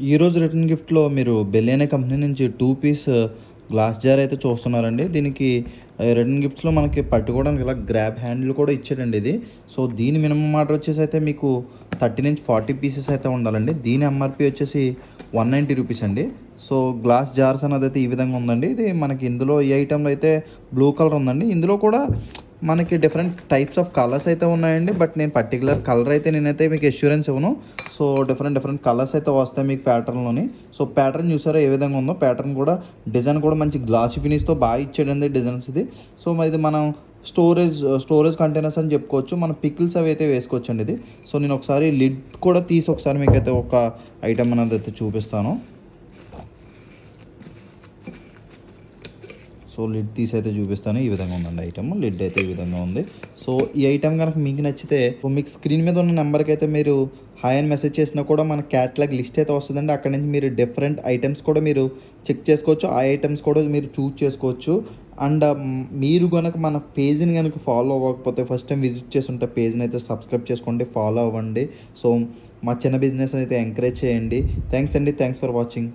ఈరోజు రిటర్న్ గిఫ్ట్‌లో మీరు బెల్ అనే కంపెనీ నుంచి 2 పీస్ గ్లాస్ జార్ అయితే చూస్తున్నారండి. దీనికి రిటర్న్ గిఫ్ట్స్‌లో మనకి పట్టుకోవడానికి ఇలా గ్రాబ్ హ్యాండిల్ కూడా ఇచ్చాడండి ఇది. సో, దీని మినిమమ్ ఆర్డర్ వచ్చేసి అయితే మీకు 30-40 పీసెస్ అయితే ఉండాలండి. దీని ఎంఆర్‌పీ వచ్చేసి రూ. 190 అండి. సో, గ్లాస్ జార్స్ అన్నదైతే ఈ విధంగా ఉందండి. ఇది మనకి ఇందులో ఈ ఐటెంలో అయితే బ్లూ కలర్ ఉందండి. ఇందులో కూడా మనకి డిఫరెంట్ టైప్స్ ఆఫ్ కలర్స్ అయితే ఉన్నాయండి. బట్ నేను పర్టిక్యులర్ కలర్ అయితే నేనైతే మీకు అష్యూరెన్స్ ఇవ్వను. సో, డిఫరెంట్ కలర్స్ అయితే వస్తాయి మీకు ప్యాటర్న్‌లోని. సో, ప్యాటర్న్ చూసారా ఏ విధంగా ఉందో? ప్యాటర్న్ కూడా డిజైన్ కూడా మంచి గ్లాసీ ఫినిష్‌తో బాగా ఇచ్చాడండి డిజైన్స్ ఇది. సో, ఇది మనం స్టోరేజ్ కంటైనర్స్ అని చెప్పుకోవచ్చు. మన పికిల్స్ అవి అయితే వేసుకోవచ్చండి ఇది. సో, నేను ఒకసారి లిడ్ కూడా తీసి ఒకసారి మీకైతే ఒక ఐటెం అనేది అయితే చూపిస్తాను. సో, లిడ్ తీసి అయితే చూపిస్తాను. ఈ విధంగా ఉందండి ఐటెమ్. లిడ్ అయితే ఈ విధంగా ఉంది. సో, ఈ ఐటెమ్ గనక మీకు నచ్చితే మీకు స్క్రీన్ మీద ఉన్న నెంబర్‌కి అయితే మీరు హాయ్ అని మెసేజ్ చేసినా కూడా మన క్యాటలాగ్ లిస్ట్ అయితే వస్తదండి. అక్కడి నుంచి మీరు డిఫరెంట్ ఐటెమ్స్ కూడా మీరు చెక్ చేసుకోవచ్చు. ఆ ఐటెమ్స్ కూడా మీరు చూజ్ చేసుకోవచ్చు. అండ్ మీరు గనక మన పేజ్‌ని గనక ఫాలో అవ్వకపోతే ఫస్ట్ టైం విజిట్ చేసుంటే పేజ్‌ని అయితే సబ్స్క్రైబ్ చేసుకోండి. ఫాలో అవ్వండి. సో, మా చిన్న బిజినెస్ అయితే ఎంకరేజ్ చేయండి. థాంక్స్ అండి. Thanks for watching.